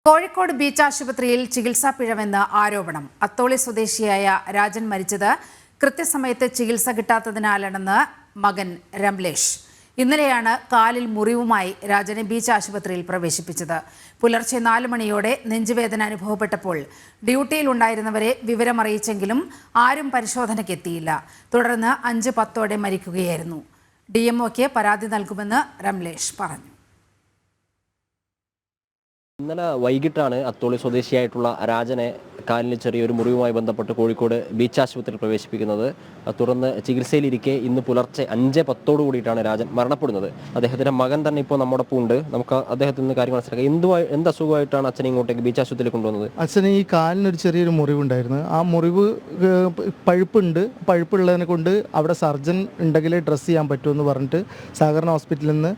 Kozhikode beach ആശുപത്രിയിൽ ചികിത്സാ പിഴവെന്ന് ആരോപണം. അത്തോളി സ്വദേശിയായ രാജൻ മരിച്ചത് കൃത്യസമയത്ത് ചികിത്സ കിട്ടാത്തതിനാലാണെന്ന് മകൻ രംലേഷ്. ഇന്നലെയാണ് കാലിൽ മുറിവുമായി രാജനെ ബീച്ച് ആശുപത്രിയിൽ പ്രവേശിപ്പിച്ചത്. പുലർച്ചെ 4 മണിയോടെ നെഞ്ചുവേദന അനുഭവപ്പെട്ടപ്പോൾ ഡ്യൂട്ടിയിലുണ്ടായിരുന്നവരെ വിവരമറിയിച്ചെങ്കിലും ആരും പരിശോധനയ്ക്കെത്തിയില്ല. തുടർന്ന് 5:10 മരിക്കുകയായിരുന്നു. DMOയ്ക്ക് പരാതി നൽകുമെന്ന് രംലേഷ് പറഞ്ഞു. ഇന്നലെ വൈകിട്ടാണ് അത്തോളി സ്വദേശിയായിട്ടുള്ള രാജനെ കാലിന് ചെറിയൊരു മുറിവുമായി ബന്ധപ്പെട്ട് കോഴിക്കോട് ബീച്ച് ആശുപത്രിയിൽ പ്രവേശിപ്പിക്കുന്നത്. തുടർന്ന് ചികിത്സയിലിരിക്കെ ഇന്ന് പുലർച്ചെ 5:10 കൂടിയിട്ടാണ് രാജൻ മരണപ്പെടുന്നത്. അദ്ദേഹത്തിൻ്റെ മകൻ തന്നെ ഇപ്പോൾ നമ്മോടൊപ്പം ഉണ്ട്. നമുക്ക് അദ്ദേഹത്തിൽ നിന്ന് കാര്യം മനസ്സിലാക്കാം. എന്ത് അസുഖമായിട്ടാണ് അച്ഛനെ ഇങ്ങോട്ടേക്ക് ബീച്ച് ആശുപത്രിയിൽ കൊണ്ടുവന്നത്? അച്ഛന് ഈ കാലിനൊരു ചെറിയൊരു മുറിവുണ്ടായിരുന്നു. ആ മുറിവ് പഴുപ്പുള്ളതിനെ കൊണ്ട് അവിടെ സർജൻ ഉണ്ടെങ്കിലേ ഡ്രസ്സ് ചെയ്യാൻ പറ്റുമെന്ന് പറഞ്ഞിട്ട് സഹകരണ ഹോസ്പിറ്റലിൽ നിന്ന്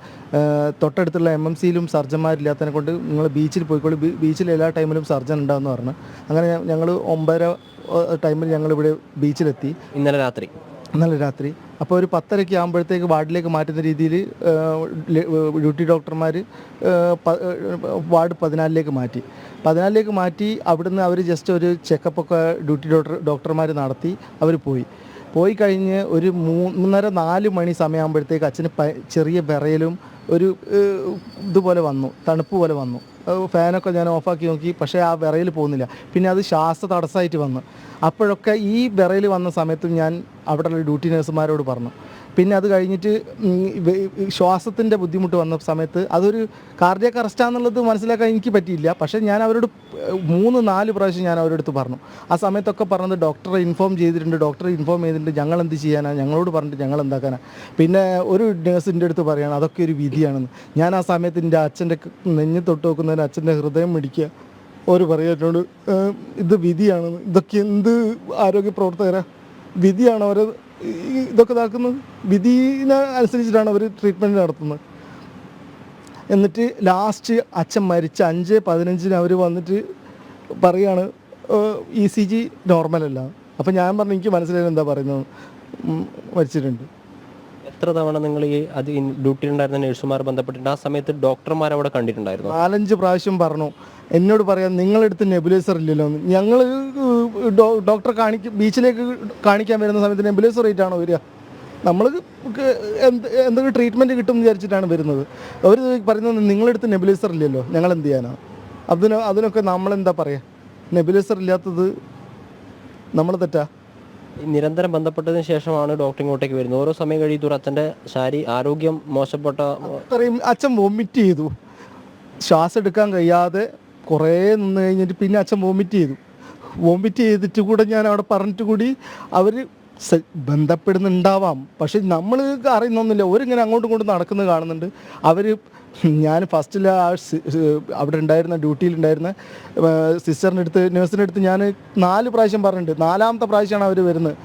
തൊട്ടടുത്തുള്ള MMCയിലും സർജന്മാരില്ലാത്തതിനെ കൊണ്ട് നിങ്ങൾ ബീച്ചിൽ പോയിക്കോളൂ, ബീച്ചിൽ എല്ലാ ടൈമിലും സർജൻ ഉണ്ടാകുമെന്ന് പറഞ്ഞു. അങ്ങനെ ഞങ്ങൾ 9:30 ടൈമിൽ ഞങ്ങളിവിടെ ബീച്ചിലെത്തി. ഇന്നലെ രാത്രി അപ്പോൾ ഒരു 10:30 ആകുമ്പോഴത്തേക്ക് വാർഡിലേക്ക് മാറ്റുന്ന രീതിയിൽ ഡ്യൂട്ടി ഡോക്ടർമാർ വാർഡ് 14ലേക്ക് മാറ്റി. അവിടുന്ന് അവർ ജസ്റ്റ് ഒരു ചെക്കപ്പൊക്കെ ഡ്യൂട്ടി ഡോക്ടർമാർ നടത്തി അവർ പോയി കഴിഞ്ഞ് ഒരു 3:30-4 മണി സമയമാകുമ്പോഴത്തേക്ക് അച്ഛന് ചെറിയ വിറയലും ഒരു ഇതുപോലെ വന്നു, തണുപ്പ് പോലെ വന്നു. ഫാനൊക്കെ ഞാൻ ഓഫാക്കി നോക്കി, പക്ഷേ ആ വിറയിൽ പോകുന്നില്ല. പിന്നെ അത് ശ്വാസ തടസ്സമായിട്ട് വന്നു. അപ്പോഴൊക്കെ ഈ വിറയിൽ വന്ന സമയത്തും ഞാൻ അവിടെയുള്ള ഡ്യൂട്ടി നഴ്സുമാരോട് പറഞ്ഞു. പിന്നെ അത് കഴിഞ്ഞിട്ട് ശ്വാസത്തിൻ്റെ ബുദ്ധിമുട്ട് വന്ന സമയത്ത് അതൊരു കാർഡിയാക് അറസ്റ്റാന്നുള്ളത് മനസ്സിലാക്കാൻ എനിക്ക് പറ്റിയില്ല. പക്ഷേ ഞാൻ അവരോട് 3-4 പ്രാവശ്യം ഞാൻ അവരുടെ അടുത്ത് പറഞ്ഞു. ആ സമയത്തൊക്കെ പറഞ്ഞത് ഡോക്ടറെ ഇൻഫോം ചെയ്തിട്ടുണ്ട്, ഞങ്ങൾ എന്ത് ചെയ്യാനാണ്, ഞങ്ങളോട് പറഞ്ഞിട്ട് ഞങ്ങൾ എന്താക്കാനാണ്. പിന്നെ ഒരു നേഴ്സിൻ്റെ അടുത്ത് പറയുകയാണ് അതൊക്കെ ഒരു വിധിയാണെന്ന്. ഞാൻ ആ സമയത്ത് എൻ്റെ അച്ഛൻ്റെ നെഞ്ഞ് തൊട്ട് നോക്കുന്നതിന് അച്ഛൻ്റെ ഹൃദയം മിടിക്കുക. അവർ പറയുന്നോട് ഇത് വിധിയാണെന്ന്. ഇതൊക്കെ എന്ത് ആരോഗ്യ പ്രവർത്തകരാ, വിധിയാണ് അവർ ഇതൊക്കെ ഇതാക്കുന്നത്, വിധിനെ അനുസരിച്ചിട്ടാണ് അവർ ട്രീറ്റ്മെൻറ്റ് നടത്തുന്നത്. എന്നിട്ട് ലാസ്റ്റ് അച്ഛൻ മരിച്ച 5:15 അവർ വന്നിട്ട് പറയുകയാണ് ECG നോർമലല്ല. അപ്പം ഞാൻ പറഞ്ഞു എനിക്ക് മനസ്സിലായി എന്താ പറയുന്നത്, മരിച്ചിട്ടുണ്ട്. എത്ര തവണ നിങ്ങൾ ഈ ഡ്യൂട്ടിയിലുണ്ടായിരുന്ന നഴ്സുമാർ ബന്ധപ്പെട്ടിട്ട് ആ സമയത്ത് ഡോക്ടർമാർ അവിടെ കണ്ടിട്ടുണ്ടായിരുന്നു? 4-5 പ്രാവശ്യം പറഞ്ഞു. എന്നോട് പറയാം നിങ്ങളെടുത്ത് നെബുലൈസർ ഇല്ലല്ലോ എന്ന്. ഞങ്ങൾ ഡോക്ടറെ ബീച്ചിലേക്ക് കാണിക്കാൻ വരുന്ന സമയത്ത് നെബുലൈസർ റേറ്റാണോ വരിക? നമ്മൾ എന്തെങ്കിലും ട്രീറ്റ്മെൻറ്റ് കിട്ടും വിചാരിച്ചിട്ടാണ് വരുന്നത്. അവർ പറയുന്നത് നിങ്ങളെടുത്ത് നെബുലൈസർ ഇല്ലല്ലോ, ഞങ്ങൾ എന്ത് ചെയ്യാനാണ്? അതിനൊക്കെ നമ്മളെന്താ പറയുക? നെബുലൈസർ ഇല്ലാത്തത് നമ്മൾ തെറ്റാ? നിരന്തരം ബന്ധപ്പെട്ടതിന് ശേഷമാണ് ഡോക്ടർ ഇങ്ങോട്ടേക്ക് വരുന്നത്. ഓരോ സമയം കഴിയുമ്പോൾ അച്ഛൻ്റെ ആരോഗ്യം മോശപ്പെട്ട അത്രയും അച്ഛൻ വോമിറ്റ് ചെയ്തു. ശ്വാസം എടുക്കാൻ കഴിയാതെ കുറേ നിന്ന് കഴിഞ്ഞിട്ട് പിന്നെ അച്ഛൻ വോമിറ്റ് ചെയ്തിട്ട് കൂടെ ഞാൻ അവിടെ പറഞ്ഞിട്ട് കൂടി അവർ ബന്ധപ്പെടുന്നുണ്ടാവാം. പക്ഷെ നമ്മൾ അറിയുന്നൊന്നുമില്ല. അവരിങ്ങനെ അങ്ങോട്ടും ഇങ്ങോട്ടും നടക്കുന്നത് കാണുന്നുണ്ട്. ഞാൻ ഫസ്റ്റിൽ അവിടെ ഉണ്ടായിരുന്ന ഡ്യൂട്ടിയിലുണ്ടായിരുന്ന നേഴ്സിൻ്റെ അടുത്ത് ഞാൻ 4 പ്രാവശ്യം പറഞ്ഞിട്ടുണ്ട്. 4ാമത്തെ പ്രാവശ്യമാണ് അവർ വരുന്നത്.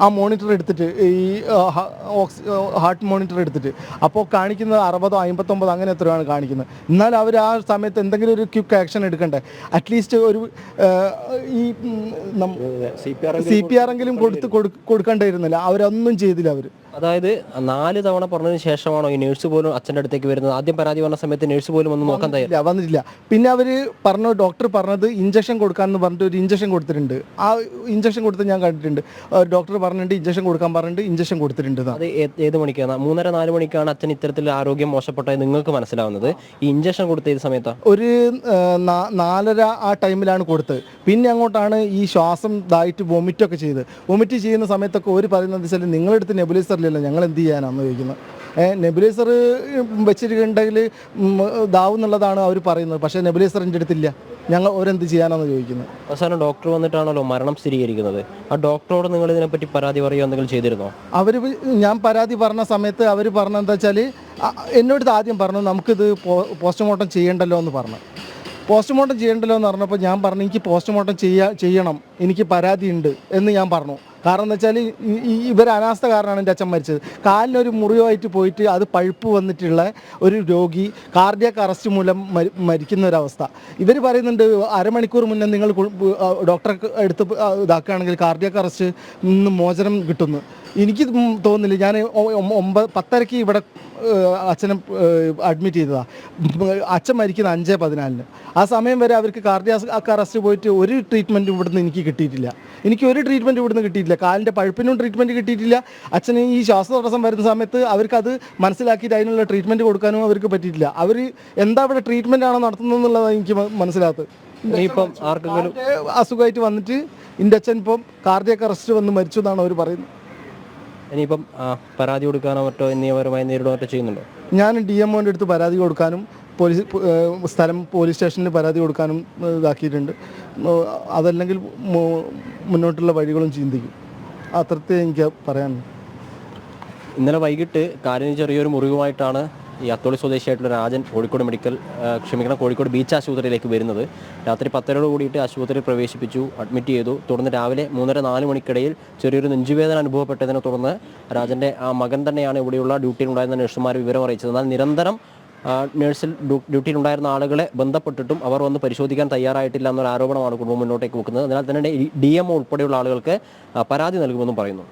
ആ മോണിറ്റർ എടുത്തിട്ട്, ഈ ഹാർട്ട് മോണിറ്റർ എടുത്തിട്ട് അപ്പോൾ കാണിക്കുന്നത് 60, 59 അങ്ങനെ എത്രയാണ് കാണിക്കുന്നത്. എന്നാൽ അവർ ആ സമയത്ത് എന്തെങ്കിലും ഒരു ക്വിക്ക് ആക്ഷൻ എടുക്കണ്ടേ? അറ്റ്ലീസ്റ്റ് ഒരു ഈ CPR എങ്കിലും കൊടുക്കേണ്ടിയിരുന്നില്ല. അവരൊന്നും ചെയ്തില്ല. അതായത് 4 തവണ പറഞ്ഞതിന് ശേഷമാണോ ഈ നേഴ്സ് പോലും അച്ഛൻ്റെ അടുത്തേക്ക് വരുന്നത്? ആദ്യം പരാതി പറഞ്ഞ സമയത്ത് നേഴ്സ് പോലും ഒന്നും നോക്കാൻ വന്നിട്ടില്ല. പിന്നെ അവർ ഡോക്ടർ പറഞ്ഞത് ഇഞ്ചക്ഷൻ കൊടുക്കാമെന്ന് പറഞ്ഞിട്ട് ഒരു ഇഞ്ചക്ഷൻ കൊടുത്തിട്ടുണ്ട്. ആ ഇഞ്ചക്ഷൻ കൊടുത്ത് ഞാൻ കണ്ടിട്ടുണ്ട്. ഡോക്ടർ പറഞ്ഞിട്ട് ഇഞ്ചക്ഷൻ കൊടുക്കാൻ പറഞ്ഞിട്ട് ഇഞ്ചക്ഷൻ കൊടുത്തിട്ടുണ്ട്. അത് ഏത് മണിക്കാണ്? 3:30-4 മണിക്കാണ് അച്ഛൻ ഇത്തരത്തിൽ ആരോഗ്യം മോശപ്പെട്ടത് നിങ്ങൾക്ക് മനസ്സിലാവുന്നത്. ഈ ഇഞ്ചക്ഷൻ കൊടുത്ത ഏത് സമയത്താണ്? ഒരു 4:30 ആ ടൈമിലാണ് കൊടുത്തത്. പിന്നെ അങ്ങോട്ടാണ് ഈ ശ്വാസം ഇതായിട്ട് വൊമിറ്റ് ചെയ്യുന്ന സമയത്തൊക്കെ ഒരു പറയുന്നത് വെച്ചാൽ നിങ്ങളെടുത്ത് നെബുലൈസർ ഇല്ലല്ലോ, ഞങ്ങൾ എന്ത് ചെയ്യാനാണെന്ന് ചോദിക്കുന്നത്. നെബുലൈസർ വെച്ചിട്ടുണ്ടെങ്കിൽ ഇതാവും എന്നുള്ളതാണ് അവർ പറയുന്നത്. പക്ഷേ നെബുലൈസർ എൻ്റെ അടുത്തില്ല, ഞങ്ങൾ ഓരെന്ത് ചെയ്യാനാണെന്ന് ചോദിക്കുന്നത്. അവസാനം ഡോക്ടർ വന്നിട്ടാണല്ലോ മരണം സ്ഥിരീകരിക്കുന്നത്. ആ ഡോക്ടറോട് നിങ്ങൾ ഇതിനെപ്പറ്റി പരാതി പറയുകയോ എന്തെങ്കിലും ചെയ്തിരുന്നോ? ഞാൻ പരാതി പറഞ്ഞ സമയത്ത് അവർ പറഞ്ഞതെന്താ വെച്ചാൽ എന്നോട് ആദ്യം പറഞ്ഞു നമുക്കിത് പോസ്റ്റ്മോർട്ടം ചെയ്യണ്ടല്ലോ എന്ന് പറഞ്ഞപ്പോൾ ഞാൻ പറഞ്ഞു എനിക്ക് പോസ്റ്റ്മോർട്ടം ചെയ്യണം, എനിക്ക് പരാതി ഉണ്ട് എന്ന് ഞാൻ പറഞ്ഞു. കാരണം എന്ന് വെച്ചാൽ ഇവർ അനാസ്ഥ കാരണമാണ് എൻ്റെ അച്ഛൻ മരിച്ചത്. കാലിനൊരു മുറിവായിട്ട് പോയിട്ട് അത് പഴുപ്പ് വന്നിട്ടുള്ള ഒരു രോഗി കാർഡിയാക് അറസ്റ്റ് മൂലം മരിക്കുന്ന ഒരവസ്ഥ. ഇവർ പറയുന്നുണ്ട് അരമണിക്കൂർ മുന്നേ നിങ്ങൾ ഡോക്ടറെ എടുത്ത് ഇതാക്കുകയാണെങ്കിൽ കാർഡിയാക് അറസ്റ്റ് നിന്ന് മോചനം കിട്ടുന്നു. എനിക്ക് തോന്നുന്നില്ല. ഞാൻ 10:30 ഇവിടെ അച്ഛനെ അഡ്മിറ്റ് ചെയ്തതാണ്. അച്ഛൻ മരിക്കുന്ന 5:14. ആ സമയം വരെ അവർക്ക് കാർഡിയാക് അറസ്റ്റ് പോയിട്ട് ഒരു ട്രീറ്റ്മെൻറ്റും ഇവിടുന്ന് എനിക്ക് കിട്ടിയിട്ടില്ല. എനിക്ക് ഒരു ട്രീറ്റ്മെൻറ്റ് ഇവിടുന്ന് കിട്ടിയിട്ടില്ല. കാലിൻ്റെ പഴുപ്പിനും ട്രീറ്റ്മെൻറ്റ് കിട്ടിയിട്ടില്ല. അച്ഛന് ഈ ശ്വാസതടസ്സം വരുന്ന സമയത്ത് അവർക്കത് മനസ്സിലാക്കിയിട്ട് അതിനുള്ള ട്രീറ്റ്മെൻറ്റ് കൊടുക്കാനും അവർക്ക് പറ്റിയിട്ടില്ല. അവർ എന്താ ഇവിടെ ട്രീറ്റ്മെൻ്റ് ആണോ നടത്തുന്നതെന്നുള്ളതാണ് എനിക്ക് മനസ്സിലാത്തത്. ഇനിയിപ്പം ആർക്കെങ്കിലും അസുഖമായിട്ട് വന്നിട്ട് എൻ്റെ അച്ഛൻ ഇപ്പം കാർഡിയാക് അറസ്റ്റ് വന്ന് മരിച്ചു എന്നാണ് അവർ പറയുന്നത്. ഇനിയിപ്പം പരാതി കൊടുക്കാനോ മറ്റോ നിയമപരമായി നേരിടുകയോ മറ്റോ ചെയ്യുന്നുണ്ടോ? ഞാൻ DMOൻ്റെ അടുത്ത് പരാതി കൊടുക്കാനും പോലീസ് സ്റ്റേഷനിൽ പരാതി കൊടുക്കാനും ഇതാക്കിയിട്ടുണ്ട്. അതല്ലെങ്കിൽ മുന്നോട്ടുള്ള വഴികളും ചിന്തിക്കും. അത്രത്തെ എനിക്ക് പറയാനുണ്ട്. ഇന്നലെ വൈകിട്ട് കാലിന് ചെറിയൊരു മുറിവുമായിട്ടാണ് ഈ അത്തോളി സ്വദേശിയായിട്ടുള്ള രാജൻ കോഴിക്കോട് ബീച്ച് ആശുപത്രിയിലേക്ക് വരുന്നത്. രാത്രി 10:30 കൂടിയിട്ട് ആശുപത്രിയിൽ പ്രവേശിപ്പിച്ചു, അഡ്മിറ്റ് ചെയ്തു. തുടർന്ന് രാവിലെ 3:30-4 മണിക്കിടയിൽ ചെറിയൊരു നെഞ്ചുവേദന അനുഭവപ്പെട്ടതിനെ തുടർന്ന് രാജൻ്റെ മകൻ തന്നെയാണ് ഇവിടെയുള്ള ഡ്യൂട്ടിയിലുണ്ടായിരുന്ന നഴ്സുമാർ വിവരം അറിയിച്ചത്. എന്നാൽ നിരന്തരം ഡ്യൂട്ടിയിലുണ്ടായിരുന്ന ആളുകളെ ബന്ധപ്പെട്ടിട്ടും അവർ വന്ന് പരിശോധിക്കാൻ തയ്യാറായിട്ടില്ല എന്നൊരു ആരോപണമാണ് കുടുംബം മുന്നോട്ടേക്ക് വെക്കുന്നത്. അതിനാൽ തന്നെ DMO ഉൾപ്പെടെയുള്ള ആളുകൾക്ക് പരാതി നൽകുമെന്നും പറയുന്നു.